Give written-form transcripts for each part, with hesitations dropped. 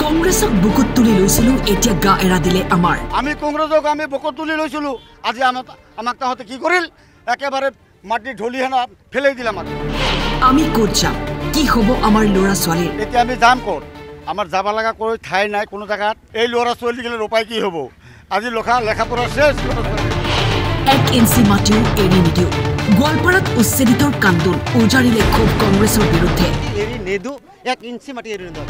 কংগ্ৰেছক বুকুত তুলি লৈছিলো এতিয়া গা এৰা দিলে আমাৰ আমি কংগ্ৰেছক আমি বুকুত তুলি লৈছিলো আজি আমাক তাহতে কি কৰিল একেবাৰে মাটি ঢলি হেনা ফেলাই দিলে আমাক আমি ক'ত যাম কি হ'ব আমাৰ ল'ৰা ছোৱালীৰ এতিয়া আমি যাম ক'ত আমাৰ যাব লগা કોઈ ঠাই নাই কোনো জায়গাত এই ল'ৰা ছোৱালী গেলে উপায় কি হ'ব আজি লেখাপঢ়া শেষ 1 ইঞ্চি মাটিও এৰি নিদিওঁ গোৱালপাৰাত উচ্ছেদিতৰ কান্দোন উজাৰিলে ক্ষোভ কংগ্ৰেছৰ বিৰুদ্ধে এৰি নেদু 1 ইঞ্চি মাটি এৰি নিদিওঁ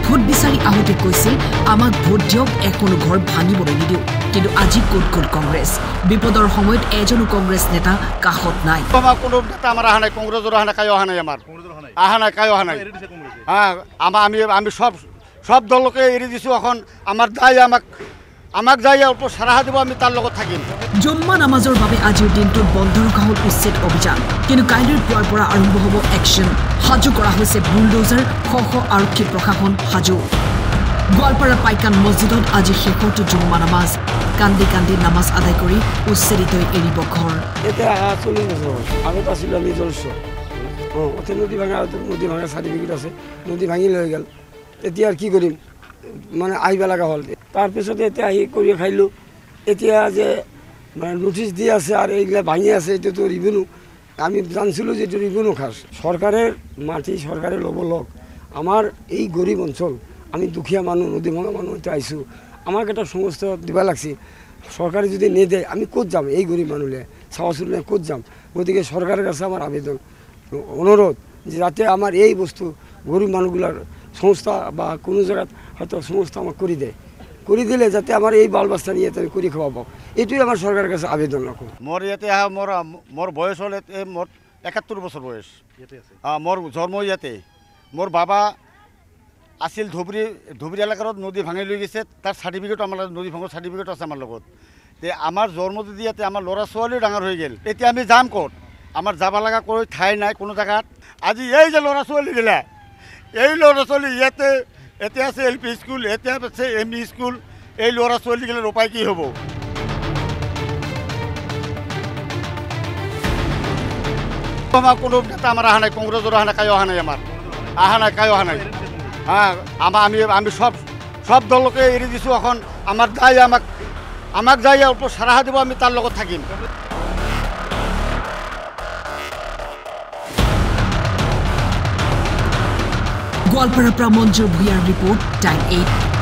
ভোট বিচাৰি আহোঁতে কৈছিল আমাক ভোট দিয়ক এখনো ঘৰ ভাঙিবলৈ নিদিওঁ কিন্তু আজি ক'ত গ'ল কংগ্ৰেছ বিপদৰ সময়ত এজনো কংগ্ৰেছ নেতা কাষত নাই আমাৰ কোনো নেতা আমাৰ অহা নাই কংগ্ৰেছৰ অহা নাই কায়ো অহা নাই আমাৰ অহা নাই কায়ো অহা নাই হ্যাঁ আমি সব দলকে এৰি দিছোঁ এখন আমাৰ দায় আমাক যাই অল্প সাৰাহা দিব আমি তাৰ লগত থাকিম জুম্মা নামাজৰ বাবে আজিৰ দিনটোত বন্ধ ৰখা হ'ল উচ্ছেদ অভিযান কিন্তু কাইলৈৰ পুৱাৰ পৰা আৰম্ভ হ'ব একশ্যন সাজু কৰা হৈছে বুলডোজাৰ শ আৰক্ষী প্ৰশাসন সাজু গোৱালপাৰা পাইকান মছজিদত আজি শেষৰটো জুম্মা নামাজ কান্দি কান্দি নামাজ আদায় কৰি উচ্ছেদিতই এৰিব ঘৰ এতিয়া 40 বছৰ আগত আছিলোঁ আমি জলছ নদী ভাঙা চাৰ্টিফিকেট আছে নদী ভাঙি লৈ গ'ল এতিয়া আৰু কি কৰিম মানে আহিব লগা হ'ল তাৰপিছতে এতিয়া আহি কৰি খাইলোঁ এতিয়া যে মানে নোটিছ দি আছে আৰু এইগিলা ভাঙি আছে এইটোতো ৰিভিনিউ আমি জানিছিলোঁ যে এইটো ৰিভিনিউ খাস চৰকাৰৰ মাটি চৰকাৰে ল'ব লওক আমাৰ এই গৰীব অঞ্চল আমি দুখীয়া মানুহ নদী ভাঙা মানুহ এতিয়া আহিছোঁ আমাক এটা সংস্থা দিব লাগছে চৰকাৰে যদি নেদে আমি ক'ত যাম এই গৰীব মানুহে চাওঁচোন ক'ত যাম গতিকে চৰকাৰৰ কাছে আমাৰ আবেদন অনুৰোধ যে যাতে আমাৰ এই বস্তু গৰীব মানুহগুলাৰ সংস্থা বা কোনো জায়গাত হয়তো সংস্থা আমাক কৰি দিলে যাতে আমার এই বাল বাচ্চা নিয়ে করে খাওয়াবো এটাই আমার সরকারের কাছে আবেদন রাখো মোর ইয়াতে মোর বয়স হলে মোর 71 বছর বয়স মোর জন্ম ইয়াতে মোর বাবা আছিল ধুবুৰী এলেকাৰ নদী ভাঙি লৈ গৈছে তাৰ চাৰ্টিফিকেট আমাৰ নদী ভাঙৰ চাৰ্টিফিকেট আছে আমাৰ লগত তে আমাৰ জন্ম যদি ইয়াতে আমাৰ ল'ৰা ছোৱালীও ডাঙৰ হৈ গ'ল এতিয়া আমি যাম ক'ত আমাৰ যাব লগা કોઈ ঠাই নাই কোনো জায়গাত আজি এই যে ল'ৰা ছোৱালী গিলা এই ল'ৰা ছোৱালী ইয়াতে এতিয়া আছে এল পি স্কুল এতিয়া আছে এম ই স্কুল এই ল'ৰা ছোৱালী গেলে উপায় কি হ'ব আমাৰ কোনো নেতা আমাৰ অহা নাই কংগ্ৰেছৰ অহা নাই কায়ো অহা নাই আমাৰ অহা নাই কায়ো অহা নাই হ্যাঁ আমি সব দলকে এৰি দিছোঁ এখন আমাৰ দায় আমাক যাই অল্প সাৰাহা দিব আমি তাৰ লগত থাকিম গোৱালপাৰাৰ পৰা মঞ্জুৰ ভূঞাৰ ৰিপৰ্ট টাইম 8